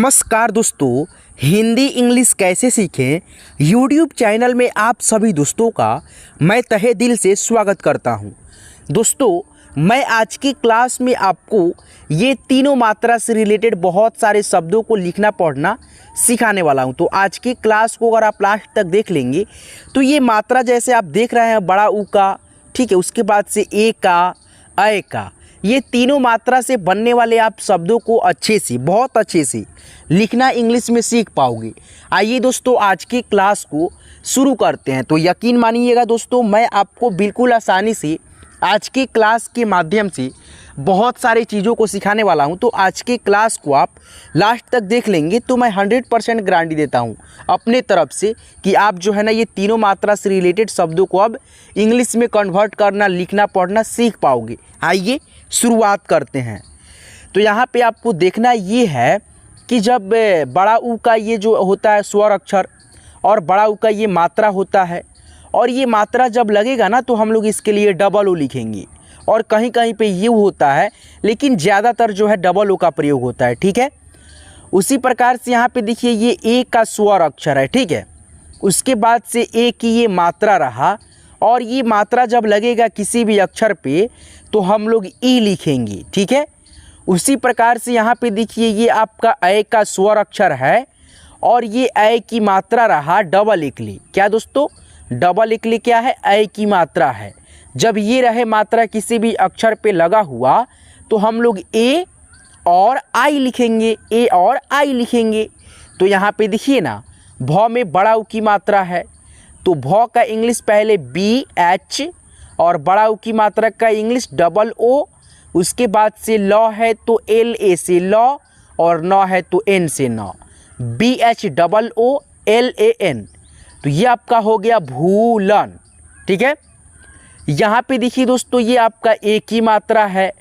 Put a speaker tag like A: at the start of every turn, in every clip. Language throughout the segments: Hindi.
A: नमस्कार दोस्तों, हिंदी इंग्लिश कैसे सीखें यूट्यूब चैनल में आप सभी दोस्तों का मैं तहे दिल से स्वागत करता हूं। दोस्तों, मैं आज की क्लास में आपको ये तीनों मात्रा से रिलेटेड बहुत सारे शब्दों को लिखना पढ़ना सिखाने वाला हूं। तो आज की क्लास को अगर आप लास्ट तक देख लेंगे तो ये मात्रा जैसे आप देख रहे हैं बड़ा ऊ का, ठीक है, उसके बाद से ए का, अय का, ये तीनों मात्रा से बनने वाले आप शब्दों को अच्छे से, बहुत अच्छे से लिखना इंग्लिश में सीख पाओगे। आइए दोस्तों, आज की क्लास को शुरू करते हैं। तो यकीन मानिएगा दोस्तों, मैं आपको बिल्कुल आसानी से आज की क्लास के माध्यम से बहुत सारी चीज़ों को सिखाने वाला हूं। तो आज की क्लास को आप लास्ट तक देख लेंगे तो मैं 100% गारंटी देता हूं अपने तरफ से कि आप जो है ना ये तीनों मात्रा से रिलेटेड शब्दों को अब इंग्लिश में कन्वर्ट करना, लिखना पढ़ना सीख पाओगे। आइए शुरुआत करते हैं। तो यहाँ पे आपको देखना ये है कि जब बड़ा ऊ का ये जो होता है स्वर अक्षर और बड़ा ऊ का ये मात्रा होता है, और ये मात्रा जब लगेगा ना तो हम लोग इसके लिए डबल ओ लिखेंगे, और कहीं कहीं पे यू होता है, लेकिन ज़्यादातर जो है डबल ओ का प्रयोग होता है। ठीक है, उसी प्रकार से यहाँ पे देखिए ये ए का स्वर अक्षर है, ठीक है, उसके बाद से ए की ये मात्रा रहा, और ये मात्रा जब लगेगा किसी भी अक्षर पे तो हम लोग ई लिखेंगे। ठीक है, उसी प्रकार से यहाँ पे देखिए ये आपका अय का स्वर अक्षर है, और ये अय की मात्रा रहा डबल इकली। क्या दोस्तों, डबल इकली क्या है? अय की मात्रा है। जब ये रहे मात्रा किसी भी अक्षर पे लगा हुआ तो हम लोग ए और आई लिखेंगे, ए और आई लिखेंगे। तो यहाँ पे देखिए ना, भ में बड़ा ऊ की मात्रा है तो भ का इंग्लिश पहले बी एच, और बड़ा ऊ की मात्रा का इंग्लिश डबल ओ, उसके बाद से लॉ है तो एल ए से लॉ, और नौ है तो एन से नौ, B H double O L A N. तो ये आपका हो गया भूलन। ठीक है, यहाँ पे देखिए दोस्तों ये आपका ए की मात्रा है,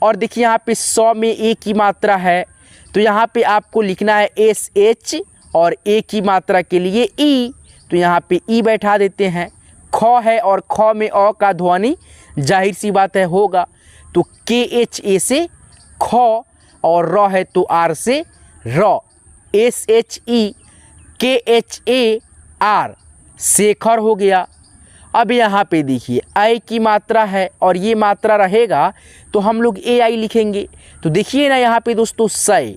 A: और देखिए यहाँ पे सौ में ए की मात्रा है, तो यहाँ पे आपको लिखना है एस एच, और ए की मात्रा के लिए ई, तो यहाँ पे ई बैठा देते हैं। ख है और ख में अ का ध्वनि जाहिर सी बात है होगा, तो के एच ए से ख, और र है तो आर से र, एस एच ई के एच ए आर, शेखर हो गया। अब यहाँ पे देखिए आई की मात्रा है और ये मात्रा रहेगा तो हम लोग ए आई लिखेंगे। तो देखिए ना यहाँ पे दोस्तों सय,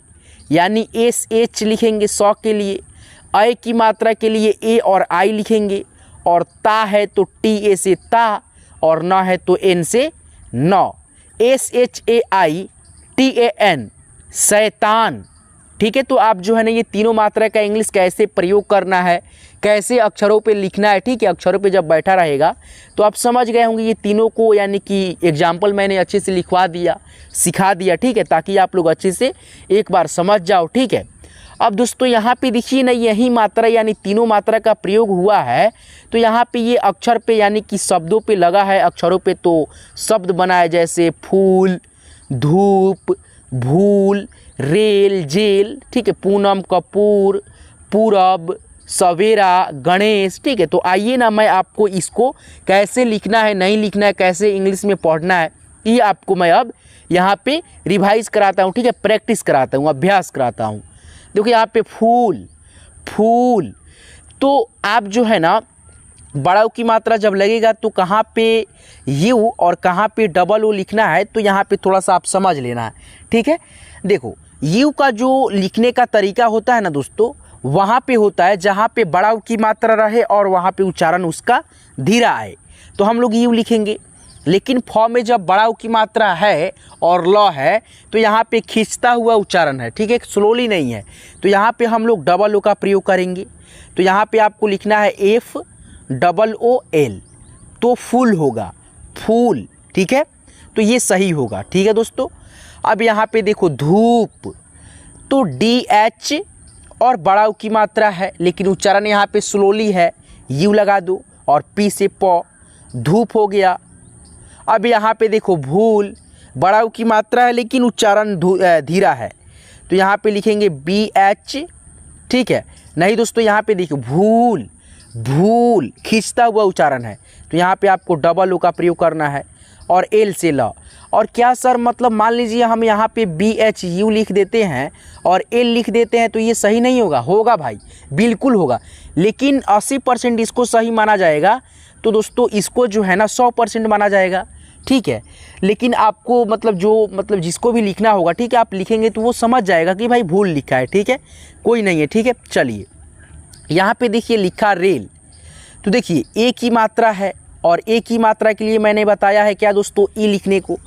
A: यानी एस एच लिखेंगे सौ के लिए, आई की मात्रा के लिए ए और आई लिखेंगे, और ता है तो टी ए से ता, और न है तो एन से नौ, S H A I T A N, शैतान। ठीक है, तो आप जो है ना ये तीनों मात्रा का इंग्लिश कैसे प्रयोग करना है, कैसे अक्षरों पे लिखना है, ठीक है, अक्षरों पे जब बैठा रहेगा तो आप समझ गए होंगे ये तीनों को, यानी कि एग्जाम्पल मैंने अच्छे से लिखवा दिया, सिखा दिया। ठीक है, ताकि आप लोग अच्छे से एक बार समझ जाओ। ठीक है, अब दोस्तों यहाँ पे देखिए ना यही मात्रा यानी तीनों मात्रा का प्रयोग हुआ है, तो यहाँ पे ये अक्षर पे यानी कि शब्दों पे लगा है, अक्षरों पे, तो शब्द बना है जैसे फूल, धूप, भूल, रेल, जेल, ठीक है, पूनम, कपूर, पूरब, सवेरा, गणेश। ठीक है, तो आइए ना मैं आपको इसको कैसे लिखना है, नहीं लिखना है, कैसे इंग्लिश में पढ़ना है, ये आपको मैं अब यहाँ पे रिवाइज कराता हूँ। ठीक है, प्रैक्टिस कराता हूँ, अभ्यास कराता हूँ। देखो यहाँ पे फूल, फूल, तो आप जो है ना बड़ा ऊ की मात्रा जब लगेगा तो कहाँ पे यू और कहाँ पे डबल ओ लिखना है, तो यहाँ पे थोड़ा सा आप समझ लेना है। ठीक है, देखो यू का जो लिखने का तरीका होता है ना दोस्तों, वहाँ पे होता है जहाँ पे बड़ा ऊ की मात्रा रहे और वहाँ पे उच्चारण उसका धीरा आए, तो हम लोग यू लिखेंगे। लेकिन फ में जब बड़ा ऊ की मात्रा है और ल है तो यहाँ पे खींचता हुआ उच्चारण है, ठीक है, स्लोली नहीं है, तो यहाँ पे हम लोग डबल ओ का प्रयोग करेंगे। तो यहाँ पे आपको लिखना है एफ डबल ओ एल, तो फूल होगा, फूल। ठीक है, तो ये सही होगा। ठीक है दोस्तों, अब यहाँ पे देखो धूप, तो डी एच और बड़ा ऊ की मात्रा है, लेकिन उच्चारण यहाँ पे स्लोली है, यू लगा दो, और पी से प, धूप हो गया। अब यहाँ पे देखो भूल, बड़ा ऊ की मात्रा है लेकिन उच्चारण धीरा है, तो यहाँ पे लिखेंगे बी एच। ठीक है, नहीं दोस्तों यहाँ पे देखो भूल, भूल खींचता हुआ उच्चारण है, तो यहाँ पे आपको डबल ओ का प्रयोग करना है, और एल से ल, और क्या सर मतलब मान लीजिए हम यहाँ पे BHU लिख देते हैं और L लिख देते हैं तो ये सही नहीं होगा? होगा भाई, बिल्कुल होगा, लेकिन 80% इसको सही माना जाएगा। तो दोस्तों इसको जो है ना 100% माना जाएगा, ठीक है। लेकिन आपको मतलब जिसको भी लिखना होगा, ठीक है, आप लिखेंगे तो वो समझ जाएगा कि भाई भूल लिखा है, ठीक है, कोई नहीं है, ठीक है। चलिए यहाँ पे देखिए लिखा रेल, तो देखिए एक ही मात्रा है और एक ही मात्रा के लिए मैंने बताया है क्या दोस्तों, ई लिखने को।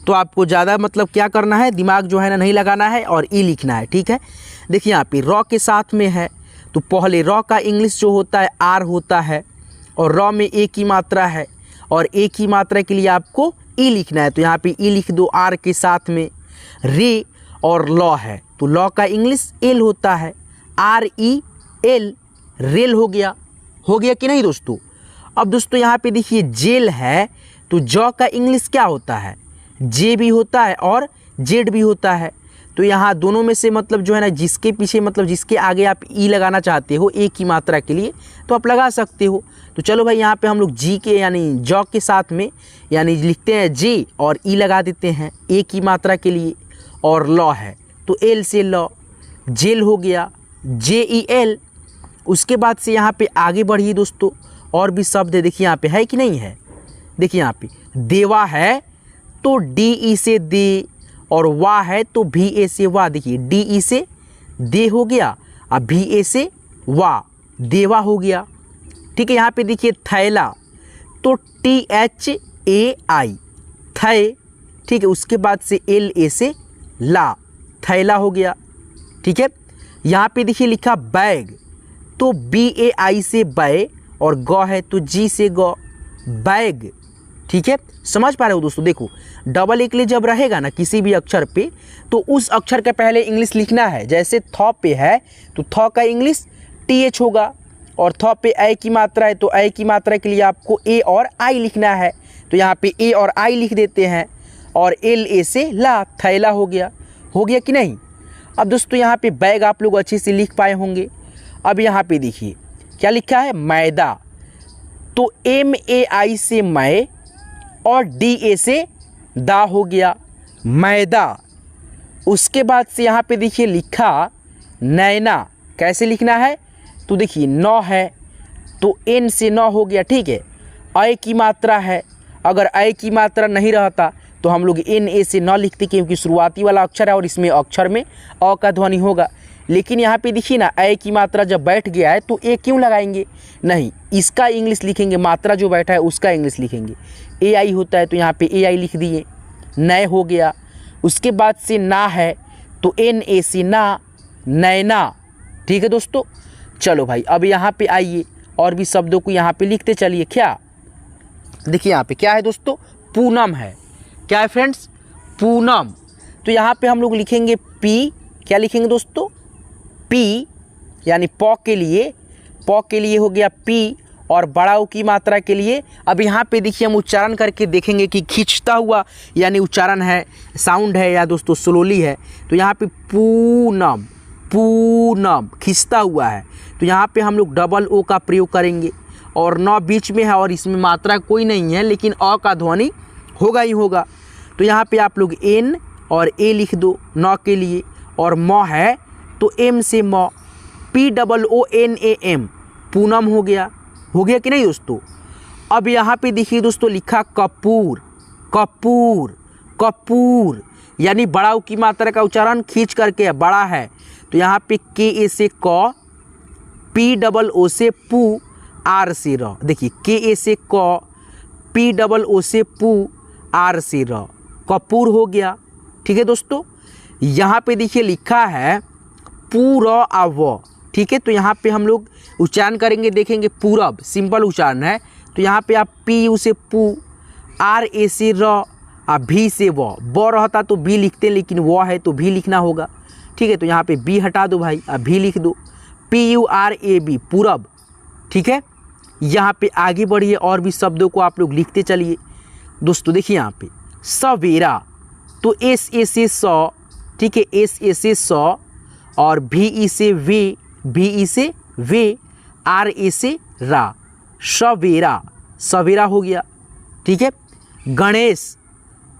A: तो आपको ज़्यादा मतलब क्या करना है, दिमाग जो है ना नहीं लगाना है और ई लिखना है, ठीक है। देखिए यहाँ पे रॉ के साथ में है, तो पहले रॉ का इंग्लिश जो होता है आर होता है और रॉ में एक ही मात्रा है और एक ही मात्रा के लिए आपको ई लिखना है। तो यहाँ पे ई लिख दो आर के साथ में। रे और लॉ है, तो लॉ का इंग्लिश एल होता है, REL, रेल हो गया कि नहीं दोस्तों। अब दोस्तों यहाँ पे देखिए जेल है, तो जॉ का इंग्लिश क्या होता है, जे भी होता है और जेड भी होता है। तो यहाँ दोनों में से मतलब जो है ना जिसके पीछे मतलब जिसके आगे आप ई लगाना चाहते हो एक ही मात्रा के लिए तो आप लगा सकते हो। तो चलो भाई यहाँ पे हम लोग जी के यानी जॉ के साथ में यानी लिखते हैं जे और ई लगा देते हैं एक ही मात्रा के लिए। और लॉ है तो एल से लॉ, जेल हो गया JEL। उसके बाद से यहाँ पे आगे बढ़िए दोस्तों, और भी शब्द है, देखिए यहाँ पे है कि नहीं है, देखिए यहाँ पे देवा है तो DE से दे और वाह है तो VA से वाह। देखिए DE से दे हो गया और VA से वाह, देवा हो गया, ठीक है। यहाँ पे देखिए थैला तो THAI, थै, ठीक है। उसके बाद से LA से ला, थैला हो गया, ठीक है। यहाँ पे देखिए लिखा बैग, तो BAI से बै और गौ है तो G से गौ, बैग, ठीक है। समझ पा रहे हो दोस्तों। देखो डबल एक जब रहेगा ना किसी भी अक्षर पे तो उस अक्षर के पहले इंग्लिश लिखना है। जैसे थ पे है तो थ का इंग्लिश TH होगा और थ पे ऐ की मात्रा है तो ऐ की मात्रा के लिए आपको A और I लिखना है। तो यहाँ पे A और I लिख देते हैं और LA से ला, थैला हो गया कि नहीं। अब दोस्तों यहाँ पे बैग आप लोग अच्छे से लिख पाए होंगे। अब यहाँ पे देखिए क्या लिखा है, मैदा, तो MAI से मै और DA से दा हो गया, मैदा। उसके बाद से यहाँ पे देखिए लिखा नैना, कैसे लिखना है, तो देखिए नौ है तो N से नौ हो गया, ठीक है। ऐ की मात्रा है, अगर ऐ की मात्रा नहीं रहता तो हम लोग NA से न लिखते क्योंकि शुरुआती वाला अक्षर है और इसमें अक्षर में अ का ध्वनि होगा। लेकिन यहाँ पे देखिए ना ऐ की मात्रा जब बैठ गया है तो ए क्यों लगाएंगे, नहीं, इसका इंग्लिश लिखेंगे, मात्रा जो बैठा है उसका इंग्लिश लिखेंगे। AI होता है तो यहाँ पे AI लिख दिए, नए हो गया। उसके बाद से ना है तो NA से ना, नैना, ठीक है दोस्तों। चलो भाई अब यहाँ पे आइए और भी शब्दों को यहाँ पे लिखते चलिए। क्या देखिए यहाँ पे क्या है दोस्तों, पूनम है, क्या है फ्रेंड्स, पूनम। तो यहाँ पे हम लोग लिखेंगे P, क्या लिखेंगे दोस्तों, P यानी प के लिए हो गया P और बड़ा ऊ की मात्रा के लिए। अब यहाँ पे देखिए हम उच्चारण करके देखेंगे कि खींचता हुआ यानी उच्चारण है, साउंड है या दोस्तों स्लोली है। तो यहाँ पे पूनम, पूनम खींचता हुआ है तो यहाँ पे हम लोग डबल ओ का प्रयोग करेंगे और न बीच में है और इसमें मात्रा कोई नहीं है लेकिन अ का ध्वनि होगा ही होगा। तो यहाँ पे आप लोग N और A लिख दो न के लिए और म है तो M से म, POONAM, पूनम हो गया कि नहीं दोस्तों। अब यहाँ पे देखिए दोस्तों लिखा कपूर, कपूर, कपूर यानी बड़ा ऊ की मात्रा का उच्चारण खींच करके बड़ा है तो यहाँ पे KA से क, POO से पू, R से र। देखिए KA से क, POO से पू, R से र, कपूर हो गया, ठीक है दोस्तों। यहाँ पे देखिए लिखा है पूरब, ठीक है। तो यहाँ पे हम लोग उच्चारण करेंगे, देखेंगे पूरब सिंपल उच्चारण है तो यहाँ पे आप PU से पू, RA से र और V से व, ब रहता तो B लिखते लेकिन व है तो भी लिखना होगा, ठीक है। तो यहाँ पे B हटा दो भाई और V लिख दो, PURAB, पूरब, ठीक है। यहाँ पे आगे बढ़िए और भी शब्दों को आप लोग लिखते चलिए दोस्तों। देखिए यहाँ पे सवेरा तो SA से स, ठीक है, SA से स और VE से वे, VE से वे, RA से रा, सवेरा, सवेरा हो गया, ठीक है। गणेश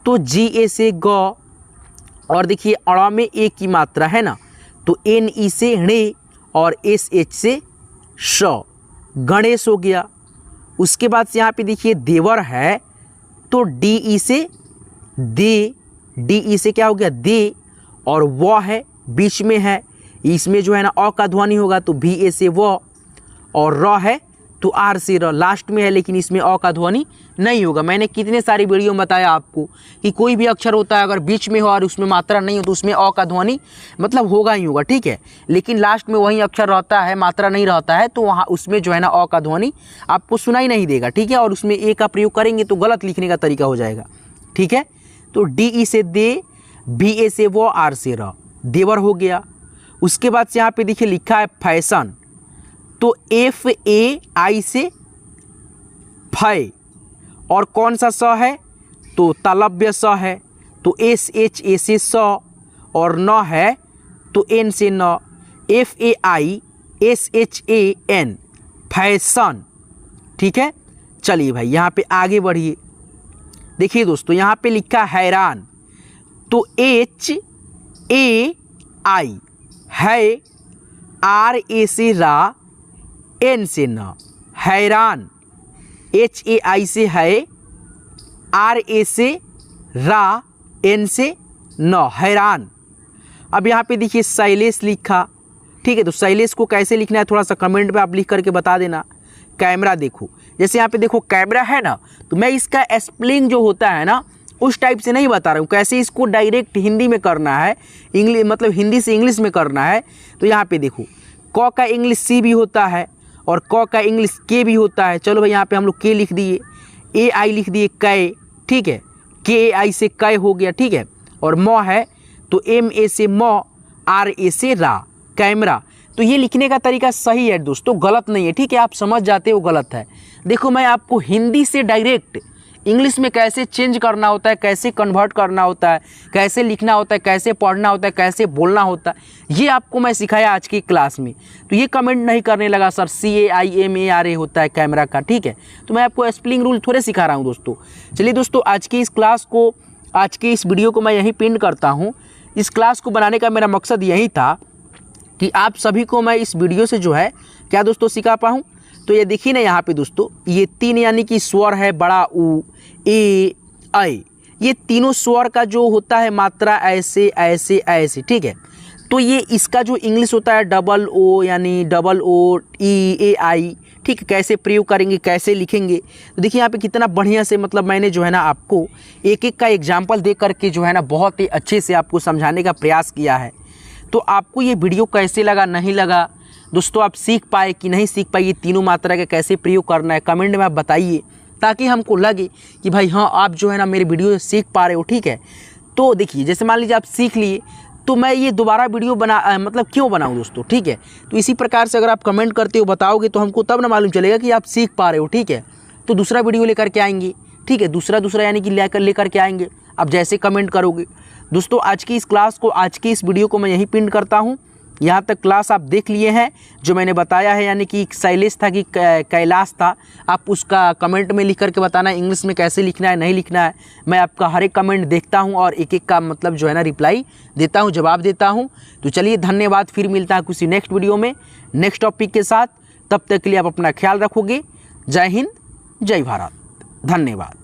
A: तो जी ए से ग, और देखिए अड़ा में ए की मात्रा है ना, तो एन ई से णे और एस एच से श, गणेश हो गया। उसके बाद से यहाँ पे देखिए देवर है, तो डी ई से दे, डी ई से क्या हो गया दे, और व है बीच में है, इसमें जो है ना अ का ध्वनि होगा तो भी ए से व, और र है तो आर से र, लास्ट में है लेकिन इसमें अ का ध्वनि नहीं होगा। मैंने कितने सारी वीडियो में बताया आपको कि कोई भी अक्षर होता है अगर बीच में हो और उसमें मात्रा नहीं हो तो उसमें अ का ध्वनि मतलब होगा ही होगा, ठीक है। लेकिन लास्ट में वही अक्षर रहता है, मात्रा नहीं रहता है, तो वहाँ उसमें जो है ना अ का ध्वनि आपको सुनाई नहीं देगा, ठीक है। और उसमें ए का प्रयोग करेंगे तो गलत लिखने का तरीका हो जाएगा, ठीक है। तो डी ई से दे, बी ए से वो, आर से र, देवर हो गया। उसके बाद से यहाँ पे देखिए लिखा है फैशन, तो एफ ए आई से फै, और कौन सा स है तो तालव्य स है, तो एस एच ए से स, और न है तो एन से न, F A I S H A N, fashion, ठीक है। चलिए भाई यहाँ पे आगे बढ़िए। देखिए दोस्तों यहाँ पे लिखा हैरान, तो एच ए आई है, आर ए से रा, एन से न, हैरान, एच ए आई से है, आर ए से रा, एन से न, हैरान। अब यहाँ पे देखिए शैलेश लिखा, ठीक है। तो शैलेश को कैसे लिखना है थोड़ा सा कमेंट में आप लिख करके बता देना। कैमरा देखो, जैसे यहाँ पे देखो कैमरा है ना, तो मैं इसका स्पेलिंग जो होता है ना उस टाइप से नहीं बता रहा हूँ, कैसे इसको डायरेक्ट हिंदी में करना है, इंग्लिश मतलब हिंदी से इंग्लिश में करना है। तो यहाँ पे देखो क का इंग्लिश सी भी होता है और क का इंग्लिश के भी होता है। चलो भाई यहाँ पे हम लोग के लिख दिए, ए आई लिख दिए कै, ठीक है, के ए आई से कै हो गया, ठीक है। और म है तो एम ए से म, आर ए से रा, कैमरा। तो ये लिखने का तरीका सही है दोस्तों, गलत नहीं है, ठीक है। आप समझ जाते हो गलत है। देखो मैं आपको हिंदी से डायरेक्ट इंग्लिश में कैसे चेंज करना होता है, कैसे कन्वर्ट करना होता है, कैसे लिखना होता है, कैसे पढ़ना होता है, कैसे बोलना होता है, ये आपको मैं सिखाया आज की क्लास में। तो ये कमेंट नहीं करने लगा सर CAIMARA होता है कैमरा का, ठीक है। तो मैं आपको स्पेलिंग रूल थोड़े सिखा रहा हूँ दोस्तों। चलिए दोस्तों आज की इस क्लास को, आज के इस वीडियो को मैं यहीं पिन करता हूँ। इस क्लास को बनाने का मेरा मकसद यही था कि आप सभी को मैं इस वीडियो से जो है क्या दोस्तों सिखा पाऊँ। तो ये देखिए ना यहाँ पे दोस्तों, ये तीन यानी कि स्वर है, बड़ा ऊ, ए, ऐ, ये तीनों स्वर का जो होता है मात्रा ऐसे ऐसे ऐसे, ठीक है। तो ये इसका जो इंग्लिश होता है डबल ओ यानी डबल ओ ई ए आई, ठीक है। कैसे प्रयोग करेंगे, कैसे लिखेंगे, तो देखिए यहाँ पे कितना बढ़िया से मतलब मैंने जो है ना आपको एक एक का एग्जाम्पल दे करके जो है ना बहुत ही अच्छे से आपको समझाने का प्रयास किया है। तो आपको ये वीडियो कैसे लगा, नहीं लगा दोस्तों, आप सीख पाए कि नहीं सीख पाए, ये तीनों मात्रा का कैसे प्रयोग करना है, कमेंट में आप बताइए, ताकि हमको लगे कि भाई हाँ आप जो है ना मेरे वीडियो से सीख पा रहे हो, ठीक है। तो देखिए जैसे मान लीजिए आप सीख लिए, तो मैं ये दोबारा वीडियो मतलब क्यों बनाऊं दोस्तों, ठीक है। तो इसी प्रकार से अगर आप कमेंट करते हो, बताओगे, तो हमको तब ना मालूम चलेगा कि आप सीख पा रहे हो, ठीक है। तो दूसरा वीडियो लेकर के आएंगे, ठीक है, दूसरा यानी कि लेकर के आएंगे आप जैसे कमेंट करोगे। दोस्तों आज की इस क्लास को, आज की इस वीडियो को मैं यहीं पिन करता हूँ। यहाँ तक क्लास आप देख लिए हैं जो मैंने बताया है, यानी कि शैलेश था कि कैलाश था। आप उसका कमेंट में लिख करके बताना इंग्लिश में कैसे लिखना है, नहीं लिखना है। मैं आपका हर एक कमेंट देखता हूँ और एक एक का मतलब जो है ना रिप्लाई देता हूँ, जवाब देता हूँ। तो चलिए धन्यवाद, फिर मिलता है किसी नेक्स्ट वीडियो में नेक्स्ट टॉपिक के साथ। तब तक के लिए आप अपना ख्याल रखोगे। जय हिंद, जय भारत, धन्यवाद।